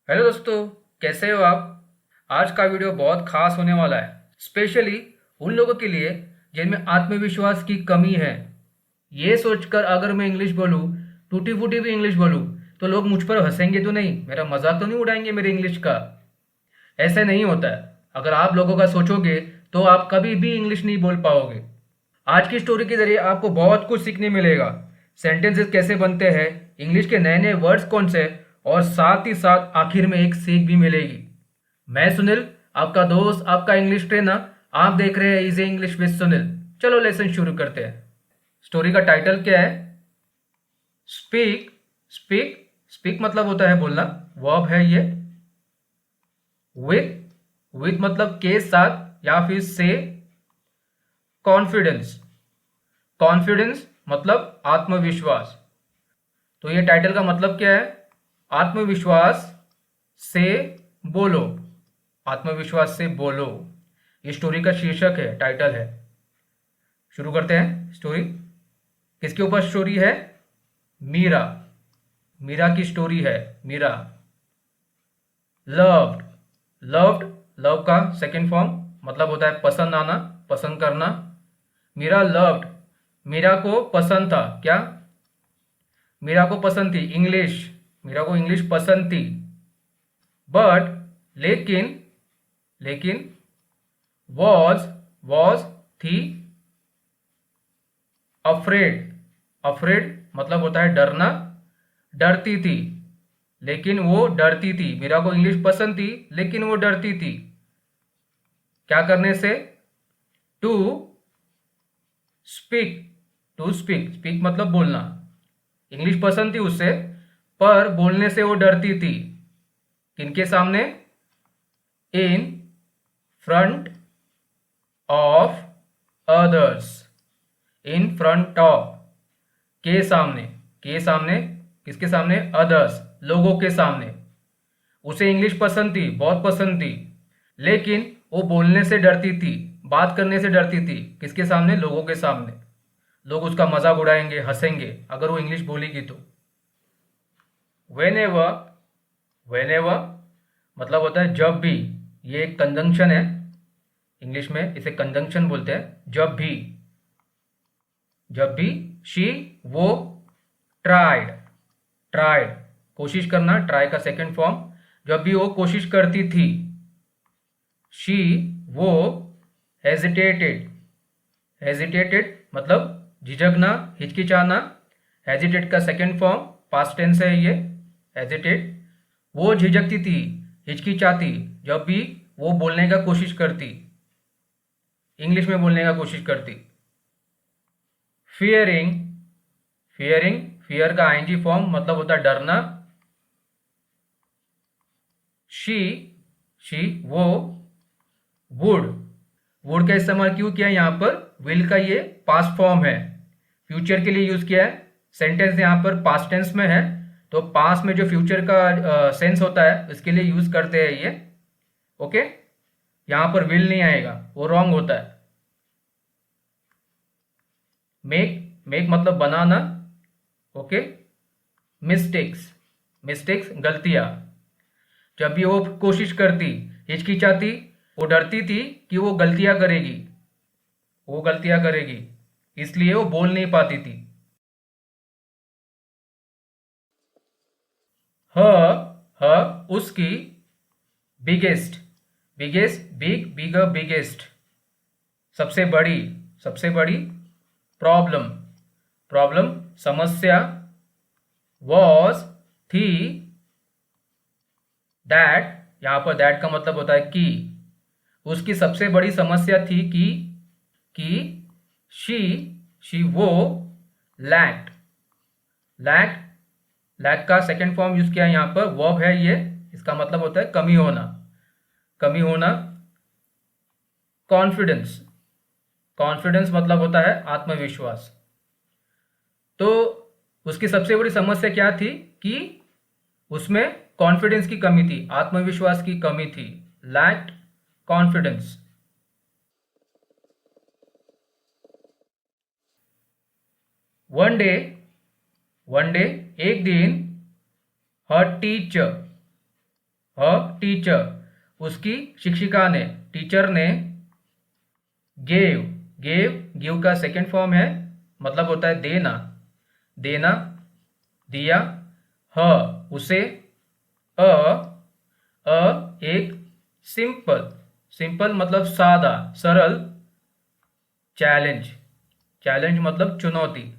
Hello दोस्तों, कैसे हो आप। आज का वीडियो बहुत खास होने वाला है, स्पेशली उन लोगों के लिए जिनमें आत्मविश्वास की कमी है। ये सोचकर अगर मैं इंग्लिश बोलूँ, टूटी फूटी भी इंग्लिश बोलूँ, तो लोग मुझ पर हंसेंगे तो नहीं, मेरा मजाक तो नहीं उड़ाएंगे मेरे इंग्लिश का। ऐसे नहीं होता है। अगर आप लोगों का सोचोगे तो आप कभी भी इंग्लिश नहीं बोल पाओगे। आज की स्टोरी के जरिए आपको बहुत कुछ सीखने मिलेगा। सेंटेंसेस कैसे बनते हैं, इंग्लिश के नए नए वर्ड्स कौन से, और साथ ही साथ आखिर में एक सीख भी मिलेगी। मैं सुनील, आपका दोस्त, आपका इंग्लिश ट्रेनर। आप देख रहे हैं इजी इंग्लिश विद सुनील। चलो लेसन शुरू करते हैं। स्टोरी का टाइटल क्या है? स्पीक। स्पीक स्पीक मतलब होता है बोलना, वर्ब है ये। विथ विथ मतलब के साथ या फिर से। कॉन्फिडेंस। कॉन्फिडेंस मतलब आत्मविश्वास। तो ये टाइटल का मतलब क्या है? आत्मविश्वास से बोलो। आत्मविश्वास से बोलो, ये स्टोरी का शीर्षक है, टाइटल है। शुरू करते हैं स्टोरी। किसके ऊपर स्टोरी है? मीरा। मीरा की स्टोरी है। मीरा। लव्ड। लव्ड, लव का सेकंड फॉर्म मतलब होता है पसंद आना, पसंद करना। मीरा लव्ड, मीरा को पसंद था। क्या? मीरा को पसंद थी इंग्लिश। मीरा को इंग्लिश पसंद थी। बट, लेकिन, लेकिन वॉज थी अफ्रेड। अफ्रेड मतलब होता है डरना, डरती थी। लेकिन वो डरती थी। मीरा को इंग्लिश पसंद थी लेकिन वो डरती थी। क्या करने से? To speak. To speak, speak मतलब बोलना। इंग्लिश पसंद थी उससे, पर बोलने से वो डरती थी। किनके सामने? In front of others. In front of, के सामने। के सामने, किसके सामने? अदर्स, लोगों के सामने। उसे इंग्लिश पसंद थी, बहुत पसंद थी, लेकिन वो बोलने से डरती थी, बात करने से डरती थी। किसके सामने? लोगों के सामने। लोग उसका मजाक उड़ाएंगे, हंसेंगे अगर वो इंग्लिश बोलेगी तो। When ever. वेन एवर मतलब होता है जब भी। ये एक कंजंक्शन है, इंग्लिश में इसे कंजंक्शन बोलते हैं। जब भी, जब भी। शी, वो। ट्राइड। ट्राइड कोशिश करना, ट्राई का सेकंड फॉर्म। जब भी वो कोशिश करती थी। शी, वो। हेजिटेटेड। हेजिटेटेड मतलब झिझकना, हिचकिचाना। हेजिटेट का सेकंड फॉर्म पास्ट टेंस है ये, हेजिटेट। वो झिझकती थी, हिचकिचाती, जब भी वो बोलने का कोशिश करती, इंग्लिश में बोलने का कोशिश करती। फियरिंग। फियरिंग, फियर का आईएनजी फॉर्म मतलब होता है डरना। शी, शी, वो। वुड। वुड का इस्तेमाल क्यों किया यहाँ पर? विल का ये पास्ट फॉर्म है, फ्यूचर के लिए यूज किया है। सेंटेंस यहाँ पर पास्ट टेंस में है, तो पास्ट में जो फ्यूचर का सेंस होता है उसके लिए यूज करते हैं ये। ओके, यहाँ पर विल नहीं आएगा, वो रॉन्ग होता है। मेक। मेक मतलब बनाना। ओके। मिस्टेक्स। मिस्टेक्स गलतियां। जब भी वो कोशिश करती, हिचकिचाती, वो डरती थी कि वो गलतियां करेगी, वो गलतियां करेगी, इसलिए वो बोल नहीं पाती थी। ह, ह उसकी। बिगेस्ट। बिगेस्ट, बिग, बिगर, बिगेस्ट सबसे बड़ी, सबसे बड़ी। प्रॉब्लम। प्रॉब्लम समस्या। वॉज, थी। दैट, यहां पर दैट का मतलब होता है कि। उसकी सबसे बड़ी समस्या थी कि शी, शी वो। लैक्ड। लैक्ड, लैक का सेकंड फॉर्म यूज किया यहाँ पर, वर्ब है ये। इसका मतलब होता है कमी होना, कमी होना। कॉन्फिडेंस। कॉन्फिडेंस मतलब होता है आत्मविश्वास। तो उसकी सबसे बड़ी समस्या क्या थी? कि उसमें कॉन्फिडेंस की कमी थी, आत्मविश्वास की कमी थी। Lacked confidence. One day, one day एक दिन। हर टीचर, टीचर, उसकी शिक्षिका ने, टीचर ने, गेव, गिव का सेकेंड फॉर्म है, मतलब होता है देना, देना, दिया, उसे, अ एक सिंपल, मतलब सादा, सरल, चैलेंज, मतलब चुनौती।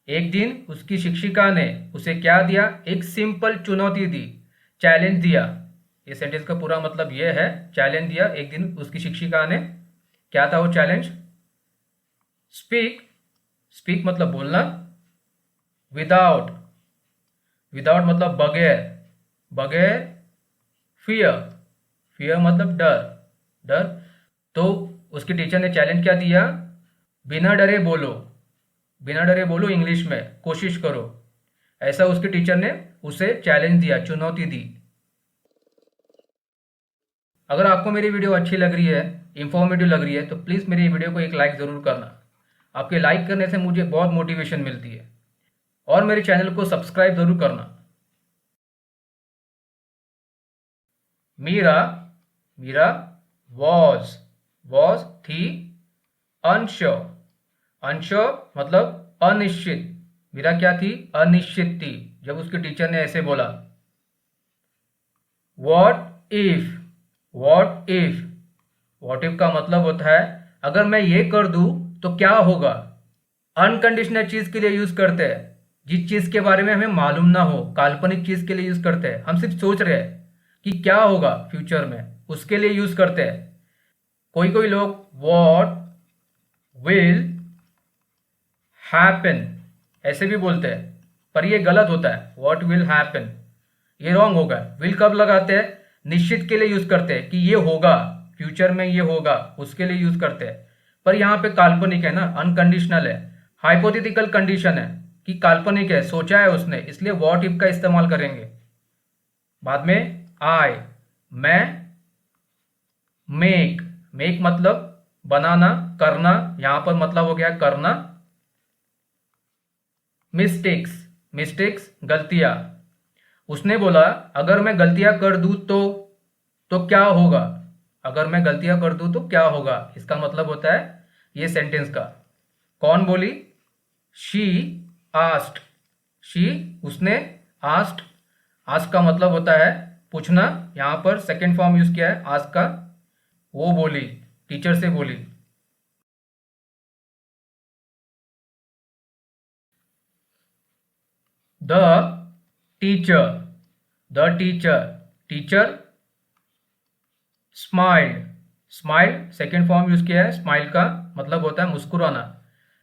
एक दिन उसकी शिक्षिका ने उसे क्या दिया? एक सिंपल चुनौती दी, चैलेंज दिया। ये सेंटेंस का पूरा मतलब ये है, चैलेंज दिया एक दिन उसकी शिक्षिका ने। क्या था वो चैलेंज? स्पीक, मतलब बोलना, विदाउट, मतलब बगैर, फियर, मतलब डर, तो उसकी टीचर ने चैलेंज क्या दिया? बिना डरे बोलो, इंग्लिश में कोशिश करो। ऐसा उसके टीचर ने उसे चैलेंज दिया, चुनौती दी। अगर आपको मेरी वीडियो अच्छी लग रही है, इंफॉर्मेटिव लग रही है, तो प्लीज़ मेरी वीडियो को एक लाइक ज़रूर करना। आपके लाइक करने से मुझे बहुत मोटिवेशन मिलती है। और मेरे चैनल को सब्सक्राइब ज़रूर करना। मीरा, वॉज थी, अनश्योर, मतलब अनिश्चित। मीरा क्या थी? अनिश्चित थी जब उसके टीचर ने ऐसे बोला। वॉट इफ का मतलब होता है अगर मैं ये कर दूं तो क्या होगा। अनकंडीशनल चीज के लिए यूज करते हैं, जिस चीज के बारे में हमें मालूम ना हो, काल्पनिक चीज के लिए यूज करते हैं। हम सिर्फ सोच रहे हैं कि क्या होगा फ्यूचर में, उसके लिए यूज करते हैं। कोई लोग वॉट विल हैपन ऐसे भी बोलते हैं, पर ये गलत होता है। व्हाट विल हैपन ये रॉन्ग होगा। विल कब लगाते हैं? निश्चित के लिए यूज करते हैं कि ये होगा, फ्यूचर में ये होगा, उसके लिए यूज करते हैं। पर यहाँ पे काल्पनिक है ना, अनकंडीशनल है, हाइपोथेटिकल कंडीशन है कि काल्पनिक है, सोचा है उसने, इसलिए व्हाट इफ का इस्तेमाल करेंगे। बाद में मैं, मेक मतलब बनाना, करना, यहां पर मतलब हो गया करना। मिस्टेक्स गलतियां। उसने बोला अगर मैं गलतियां कर दूं तो क्या होगा। अगर मैं गलतियां कर दूं तो क्या होगा, इसका मतलब होता है ये सेंटेंस का। कौन बोली? शी आस्क्ड, उसने, आस्क्ड का मतलब होता है पूछना। यहां पर सेकेंड फॉर्म यूज किया है आस्क्ड का। वो बोली, टीचर से बोली। The teacher, teacher smiled second form use किया है। स्माइल का मतलब होता है मुस्कुराना।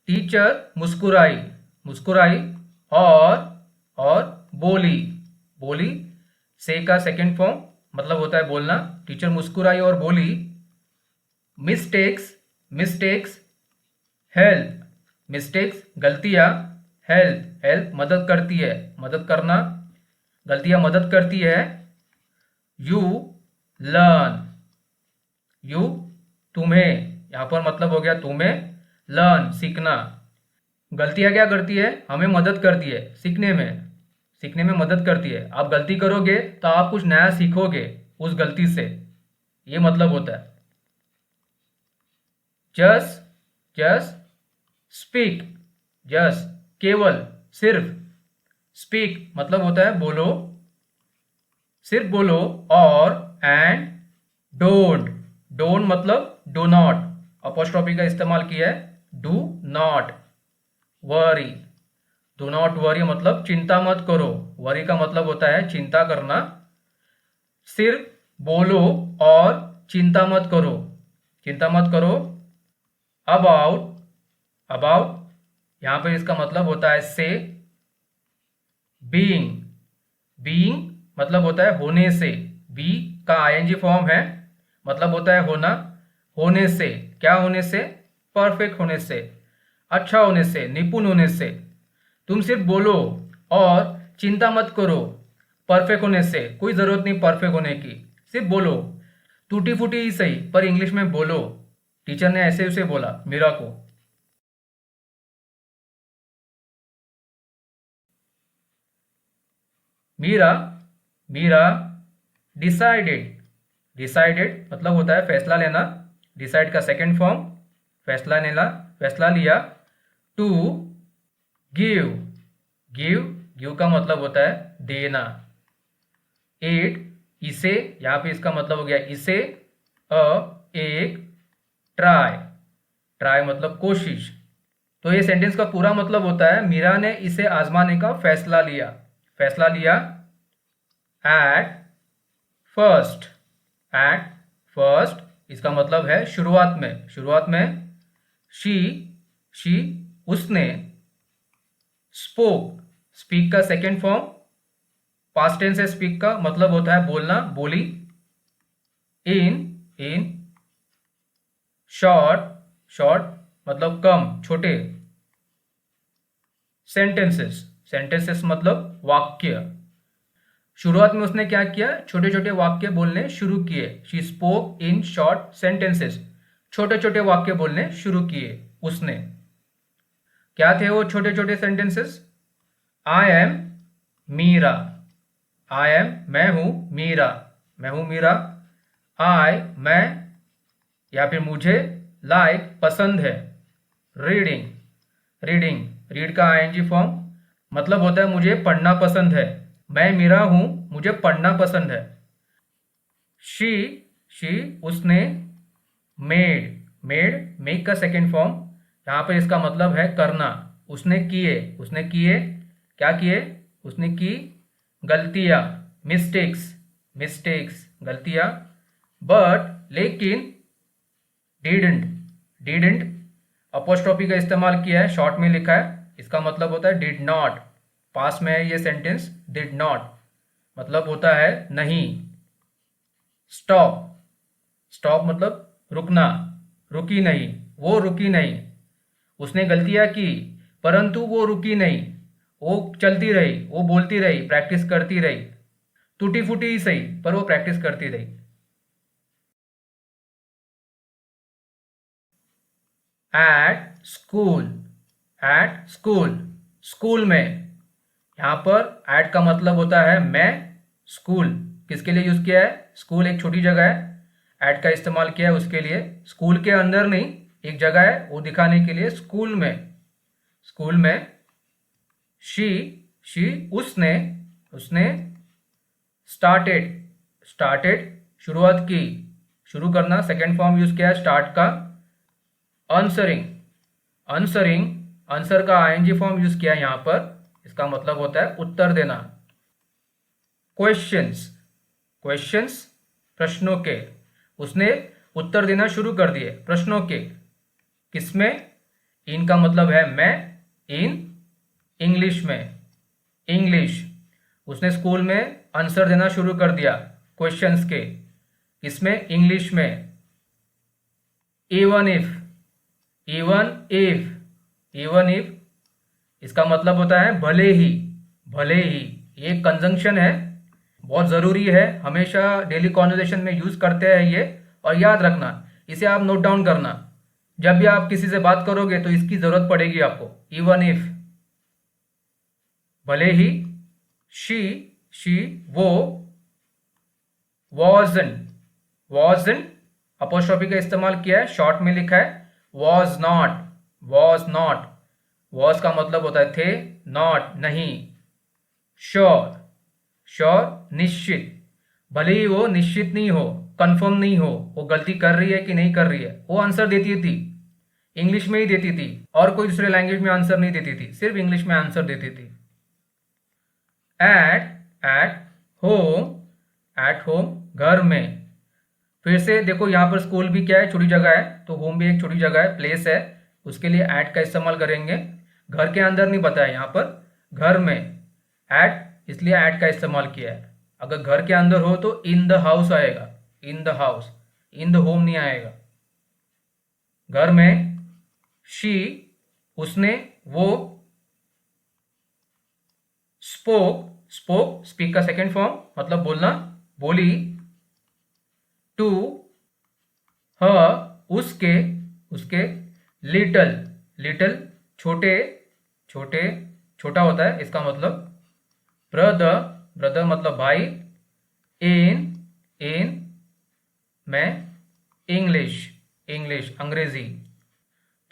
टीचर मुस्कुराई और बोली से का सेकेंड फॉर्म मतलब होता है बोलना। टीचर मुस्कुराई और बोली। मिस्टेक्स हेल्प, गलतियां, हेल्प मदद करती है, मदद करना, गलतियां मदद करती है। यू लर्न, तुम्हें, यहां पर मतलब हो गया तुम्हें, लर्न सीखना। गलतियां क्या करती है? हमें मदद करती है सीखने में मदद करती है। आप गलती करोगे तो आप कुछ नया सीखोगे उस गलती से, ये मतलब होता है। जस्ट स्पीक, केवल, सिर्फ। स्पीक मतलब होता है बोलो, सिर्फ बोलो। और एंड डोंट मतलब डू नॉट, अपॉस्ट्रोफी का इस्तेमाल किया है। डू नॉट वरी मतलब चिंता मत करो। वरी का मतलब होता है चिंता करना। सिर्फ बोलो और चिंता मत करो। अबाउट यहां पर इसका मतलब होता है से। बीइंग मतलब होता है होने से। बी का आईएनजी फॉर्म है, मतलब होता है होना। होने से, क्या होने से? परफेक्ट होने से, अच्छा होने से, निपुण होने से। तुम सिर्फ बोलो और चिंता मत करो परफेक्ट होने से। कोई जरूरत नहीं परफेक्ट होने की, सिर्फ बोलो। टूटी फूटी ही सही, पर इंग्लिश में बोलो। टीचर ने ऐसे उसे बोला, मीरा को। मीरा डिसाइडेड, डिसाइडेड मतलब होता है फैसला लेना, डिसाइड का सेकंड फॉर्म फैसला लेना, फैसला लिया। टू गिव, गिव, गिव का मतलब होता है देना। इट, इसे, यहां पे इसका मतलब हो गया इसे, एक, ट्राई, ट्राई मतलब कोशिश। तो ये सेंटेंस का पूरा मतलब होता है मीरा ने इसे आजमाने का फैसला लिया, फैसला लिया। एट फर्स्ट, एट फर्स्ट इसका मतलब है शुरुआत में, शुरुआत में। शी, शी उसने। स्पोक, स्पीक का सेकेंड फॉर्म पास्ट टेंस है, स्पीक का मतलब होता है बोलना, बोली। इन, इन। शॉर्ट, शॉर्ट मतलब कम, छोटे। सेंटेंसेस, सेंटेंसेस मतलब वाक्य। शुरुआत में उसने क्या किया, छोटे छोटे वाक्य बोलने शुरू किए। She spoke in short sentences, छोटे छोटे वाक्य बोलने शुरू किए उसने। क्या थे वो छोटे छोटे sentences? I am Meera, I am मैं हूं, मीरा मैं हूं मीरा। आई मैं या फिर मुझे, लाइक पसंद है। रीडिंग, रीडिंग रीड का आईएनजी फॉर्म मतलब होता है मुझे पढ़ना पसंद है, मैं मीरा हूं मुझे पढ़ना पसंद है। शी, शी उसने। मेड, मेड मेक का सेकेंड फॉर्म, यहां पर इसका मतलब है करना। उसने किए, उसने किए, क्या किए? उसने की गलतियां, मिस्टेक्स, मिस्टेक्स गलतियां। बट लेकिन, डिडंट, डिडंट अपोस्ट्रोफी का इस्तेमाल किया है, शॉर्ट में लिखा है, इसका मतलब होता है डिड नॉट। पास में है ये सेंटेंस, डिड नॉट मतलब होता है नहीं। स्टॉप, स्टॉप मतलब रुकना, रुकी नहीं, वो रुकी नहीं। उसने गलतियां की परंतु वो रुकी नहीं, वो चलती रही, वो बोलती रही, प्रैक्टिस करती रही। टूटी फूटी ही सही पर वो प्रैक्टिस करती रही। At school, at school school में। यहां पर एट का मतलब होता है मैं, स्कूल किसके लिए यूज किया है? स्कूल एक छोटी जगह है, एट का इस्तेमाल किया है उसके लिए। स्कूल के अंदर नहीं, एक जगह है वो दिखाने के लिए, स्कूल में, स्कूल में। शी, शी उसने, उसने। स्टार्टेड, स्टार्टेड शुरुआत की, शुरू करना, सेकेंड फॉर्म यूज किया है स्टार्ट का। आंसरिंग, आंसरिंग आंसर का आईएनजी फॉर्म यूज किया है यहां पर, इसका मतलब होता है उत्तर देना। क्वेश्चंस, क्वेश्चंस प्रश्नों के, उसने उत्तर देना शुरू कर दिए प्रश्नों के। किसमें? इनका मतलब है मैं, इन इंग्लिश में, इंग्लिश। उसने स्कूल में आंसर देना शुरू कर दिया क्वेश्चंस के, इसमें इंग्लिश में। Even if, even if, even if इसका मतलब होता है भले ही, भले ही। ये कंजंक्शन है, बहुत ज़रूरी है, हमेशा डेली कॉन्वर्जेशन में यूज़ करते हैं ये, और याद रखना, इसे आप नोट डाउन करना। जब भी आप किसी से बात करोगे तो इसकी ज़रूरत पड़ेगी आपको। इवन इफ भले ही। शी, शी वो। wasn't, wasn't अपोस्ट्रोफी का इस्तेमाल किया है, शॉर्ट में लिखा है was not, was not was का मतलब होता है थे, not नहीं। श्योर, श्योर निश्चित, भले ही वो निश्चित नहीं हो, कंफर्म नहीं हो वो गलती कर रही है कि नहीं कर रही है, वो आंसर देती थी, इंग्लिश में ही देती थी, और कोई दूसरे लैंग्वेज में आंसर नहीं देती थी, सिर्फ इंग्लिश में आंसर देती थी। At, at home, at home घर में। फिर से देखो यहाँ पर स्कूल भी क्या है, छोटी जगह है, तो होम भी एक छोटी जगह है, प्लेस है, उसके लिए एट का इस्तेमाल करेंगे। घर के अंदर नहीं बताया यहाँ पर, घर में एट, इसलिए एट का इस्तेमाल किया है। अगर घर के अंदर हो तो इन द हाउस आएगा, in the house, in the home नहीं आएगा। घर में। शी उसने, वो। स्पोक, स्पोक स्पीक का सेकेंड फॉर्म मतलब बोलना, बोली। टू ह उसके, उसके। लिटल, लिटल छोटे, छोटे छोटा होता है इसका मतलब। ब्रदर, ब्रदर मतलब भाई। इन मैं इंग्लिश, इंग्लिश अंग्रेजी।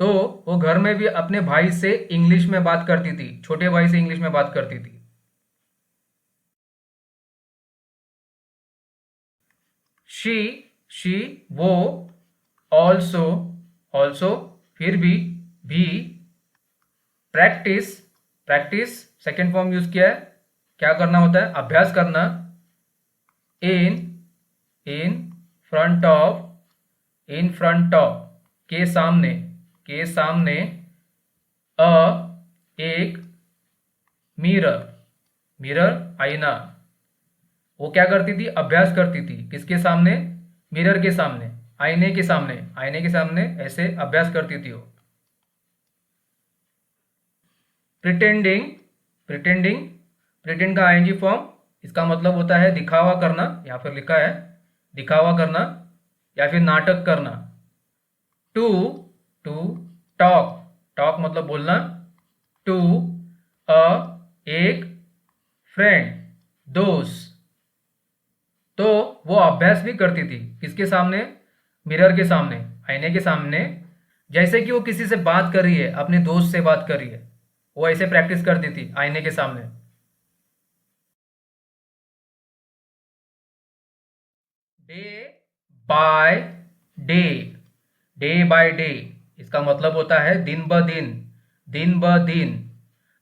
तो वो घर में भी अपने भाई से इंग्लिश में बात करती थी, छोटे भाई से इंग्लिश में बात करती थी। शी वो, ऑल्सो, ऑल्सो फिर भी, practice, practice second form use किया है, क्या करना होता है, अभ्यास करना। In front of, in front of के सामने, के सामने, अ एक, मिरर, मिरर आईना। वो क्या करती थी, अभ्यास करती थी, किसके सामने, मिरर के सामने, आईने के सामने, आईने के सामने ऐसे अभ्यास करती थी वो। प्रिटेंडिंग, प्रिटेंडिंग, प्रिटेंड का आईएनजी फॉर्म, इसका मतलब होता है दिखावा करना, यहां पर लिखा है दिखावा करना या फिर नाटक करना। टू टॉक, टॉक मतलब बोलना। टू अ एक, फ्रेंड दोस्त। तो वो अभ्यास भी करती थी, किसके सामने, मिरर के सामने, आईने के सामने, जैसे कि वो किसी से बात कर रही है, अपने दोस्त से बात कर रही है, वो ऐसे प्रैक्टिस करती थी आईने के सामने। Day by day, day by day, इसका मतलब होता है दिन ब दिन, दिन ब दिन,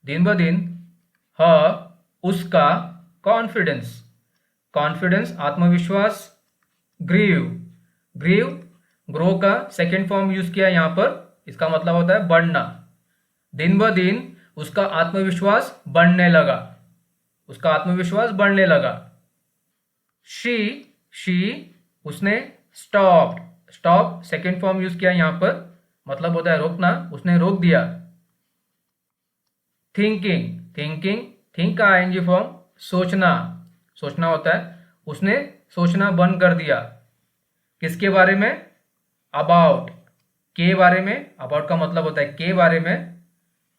दिन ब दिन। ह उसका, कॉन्फिडेंस, कॉन्फिडेंस आत्मविश्वास। ग्रीव, ग्रीव ग्रो का सेकेंड फॉर्म यूज किया यहां पर, इसका मतलब होता है बढ़ना। दिन ब दिन उसका आत्मविश्वास बढ़ने लगा, उसका आत्मविश्वास बढ़ने लगा। शी उसने, stop, stop second form use किया यहां पर, मतलब होता है रोकना, उसने रोक दिया। थिंकिंग, थिंकिंग, थिंक का आईएनजी फॉर्म, सोचना, सोचना होता है, उसने सोचना बंद कर दिया, किसके बारे में, अबाउट, के बारे में, अबाउट का मतलब होता है के बारे में।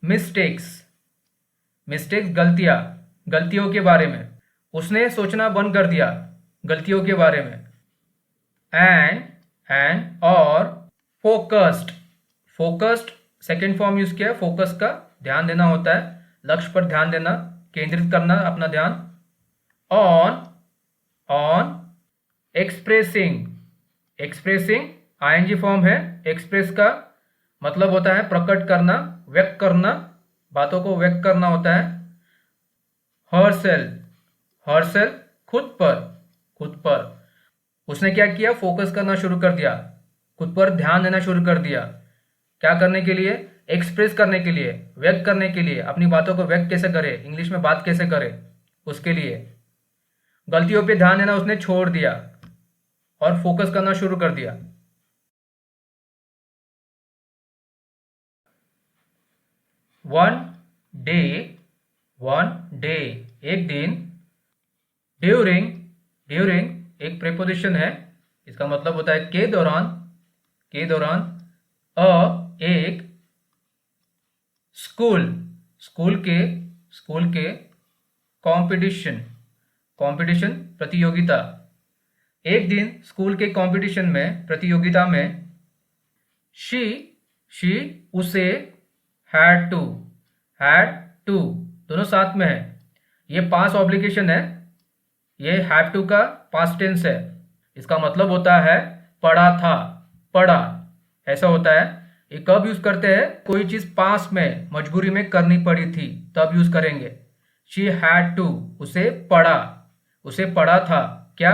मिस्टेक्स, मिस्टेक्स गलतियां, गलतियों के बारे में, उसने सोचना बंद कर दिया गलतियों के बारे में। एंड और focused, focused second form use किया, फोकस का ध्यान देना होता है, लक्ष्य पर ध्यान देना, केंद्रित करना अपना ध्यान। On expressing, expressing ING form है, एक्सप्रेस का मतलब होता है प्रकट करना, व्यक्त करना, बातों को व्यक्त करना होता है। हरसेल्फ, हरसेल्फ खुद पर, खुद पर, उसने क्या किया, फोकस करना शुरू कर दिया, खुद पर ध्यान देना शुरू कर दिया, क्या करने के लिए, एक्सप्रेस करने के लिए, व्यक्त करने के लिए, अपनी बातों को व्यक्त कैसे करे, इंग्लिश में बात कैसे करे, उसके लिए। गलतियों पे ध्यान देना उसने छोड़ दिया और फोकस करना शुरू कर दिया। वन डे, वन डे एक दिन। ड्यूरिंग, ड्यूरिंग एक प्रीपोजिशन है, इसका मतलब होता है के दौरान, के दौरान। एक, स्कूल, स्कूल के कंपटीशन, कंपटीशन प्रतियोगिता, एक दिन स्कूल के कंपटीशन में, प्रतियोगिता में। शी उसे, हैड टू दोनों साथ में है, ये पास्ट ऑब्लिगेशन है, ये हैव टू का पास्ट टेंस है, इसका मतलब होता है पढ़ा था, पढ़ा, ऐसा होता है। ये कब यूज करते हैं, कोई चीज पास्ट में मजबूरी में करनी पड़ी थी तब यूज करेंगे। शी हैड टू, उसे पढ़ा, उसे पढ़ा था, क्या,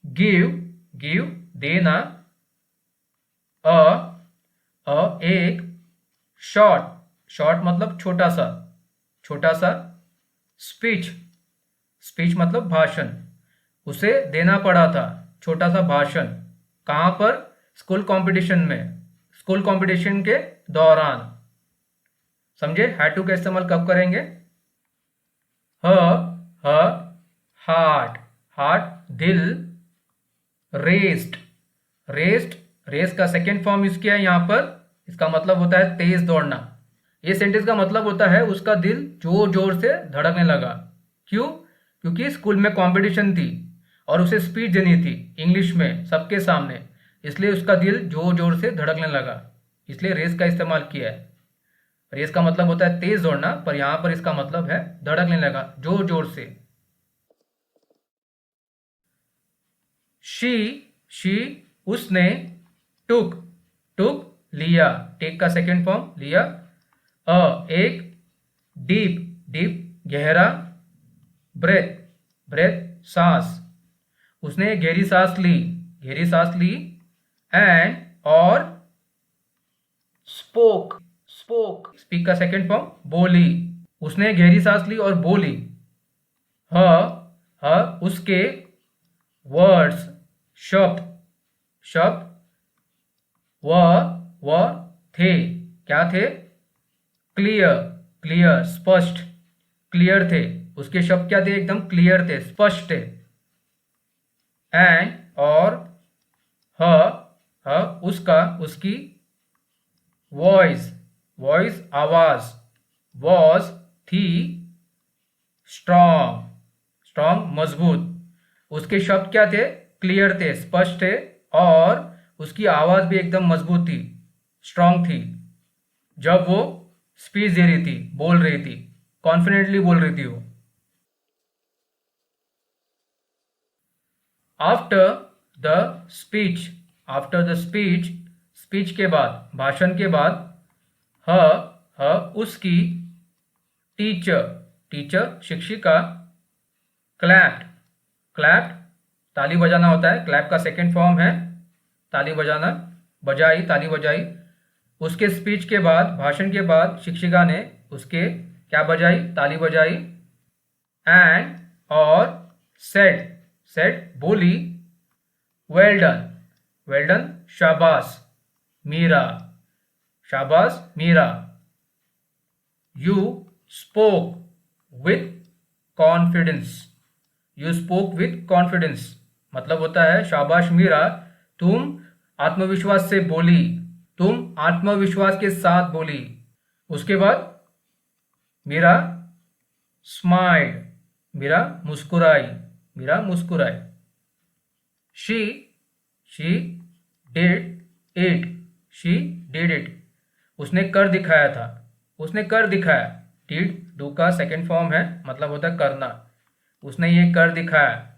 गिव देना। एक, शॉर्ट मतलब छोटा सा, छोटा सा। स्पीच मतलब भाषण, उसे देना पड़ा था छोटा सा भाषण, कहां पर, स्कूल कंपटीशन में, स्कूल कंपटीशन के दौरान। समझे, हैड टू का इस्तेमाल कब करेंगे। हार्ट दिल। रेस का सेकेंड फॉर्म यूज किया है यहां पर, इसका मतलब होता है तेज दौड़ना। ये सेंटेंस का मतलब होता है उसका दिल जोर जोर से धड़कने लगा, क्यों, क्योंकि स्कूल में कंपटीशन थी और उसे स्पीच देनी थी इंग्लिश में सबके सामने, इसलिए उसका दिल जोर जोर से धड़कने लगा, इसलिए रेस का इस्तेमाल किया है। रेस का मतलब होता है तेज दौड़ना, पर यहां पर इसका मतलब है धड़कने लगा जोर जोर से। शी उसने, टुक लिया, टेक का सेकेंड फॉर्म लिया। एक, डीप गहरा, ब्रेथ सांस, उसने गहरी सांस ली। एंड और स्पीक का सेकेंड फॉर्म बोली, उसने गहरी सांस ली और बोली। उसके वर्ड्स शब्द वह थे, क्या थे? क्लियर स्पष्ट, क्लियर थे, उसके शब्द क्या थे? एकदम क्लियर थे, स्पष्ट थे। एंड और उसकी वॉइस आवाज वॉज थी स्ट्रॉन्ग मजबूत, उसके शब्द क्या थे? क्लियर थे, स्पष्ट थे, और उसकी आवाज भी एकदम मजबूत थी, स्ट्रॉन्ग थी, जब वो स्पीच दे रही थी, बोल रही थी, कॉन्फिडेंटली बोल रही थी वो। आफ्टर द स्पीच के बाद, भाषण के बाद, उसकी टीचर शिक्षिका, क्लैप्ड ताली बजाना होता है, क्लैप का सेकेंड फॉर्म है ताली बजाना, ताली बजाई। उसके स्पीच के बाद, भाषण के बाद शिक्षिका ने उसके क्या बजाई? ताली बजाई। एंड और सेड बोली, वेल डन शाबाश Meera, you spoke with confidence, मतलब होता है शाबाश मीरा, तुम आत्मविश्वास से बोली, तुम आत्मविश्वास के साथ बोली। उसके बाद मीरा स्माइल्ड, मीरा मुस्कुराई। शी डिड इट, उसने कर दिखाया। डिड डू का सेकेंड फॉर्म है, मतलब होता है करना, उसने ये कर दिखाया।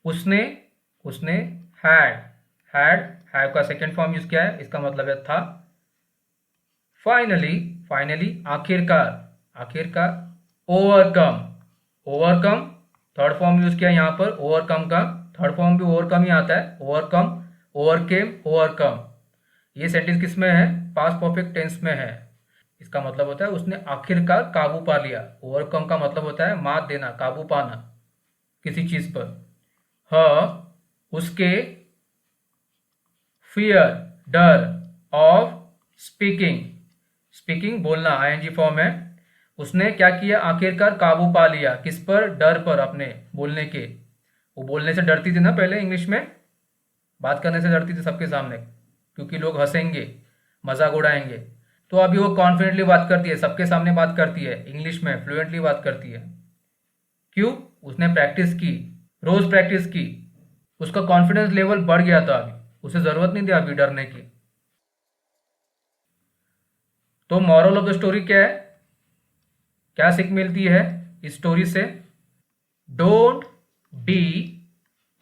उसने हैव का सेकेंड फॉर्म यूज किया है, इसका मतलब है था। फाइनली आखिरकार ओवरकम थर्ड फॉर्म यूज किया यहाँ पर, ओवरकम का थर्ड फॉर्म भी ओवरकम ही आता है, ओवरकम। ये सेंटेंस किस में है? पास्ट परफेक्ट टेंस में है। इसका मतलब होता है उसने आखिरकार काबू पा लिया। ओवरकम का मतलब होता है मात देना, काबू पाना किसी चीज पर। उसके फियर डर ऑफ स्पीकिंग बोलना, आईएनजी फॉर्म है। उसने क्या किया? आखिरकार काबू पा लिया, किस पर? डर पर, अपने बोलने के। वो बोलने से डरती थी ना पहले, इंग्लिश में बात करने से डरती थी सबके सामने, क्योंकि लोग हंसेंगे, मजाक उड़ाएंगे। तो अभी वो कॉन्फिडेंटली बात करती है, सबके सामने बात करती है, इंग्लिश में फ्लुएंटली बात करती है। क्यों? उसने प्रैक्टिस की, रोज प्रैक्टिस की, उसका कॉन्फिडेंस लेवल बढ़ गया था, अभी उसे जरूरत नहीं थी अभी डरने की। तो मॉरल ऑफ द स्टोरी क्या है? क्या सीख मिलती है इस स्टोरी से? Don't be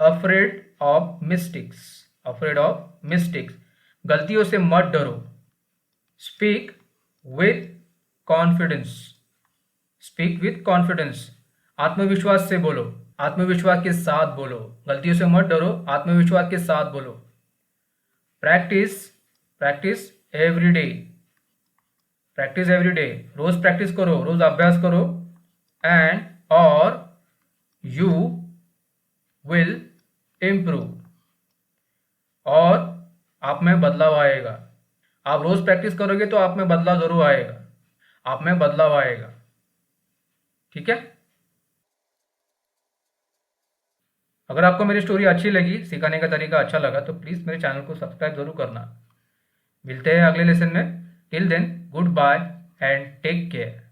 afraid of mistakes, गलतियों से मत डरो। स्पीक विथ कॉन्फिडेंस, आत्मविश्वास से बोलो, आत्मविश्वास के साथ बोलो, गलतियों से मत डरो, आत्मविश्वास के साथ बोलो। प्रैक्टिस एवरी डे, रोज प्रैक्टिस करो, रोज अभ्यास करो। एंड और यू विल इम्प्रूव, और आप में बदलाव आएगा। आप रोज प्रैक्टिस करोगे तो आप में बदलाव जरूर आएगा, ठीक है? अगर आपको मेरी स्टोरी अच्छी लगी, सिखाने का तरीका अच्छा लगा, तो प्लीज़ मेरे चैनल को सब्सक्राइब जरूर करना। मिलते हैं अगले लेसन में। Till then, good bye and take care.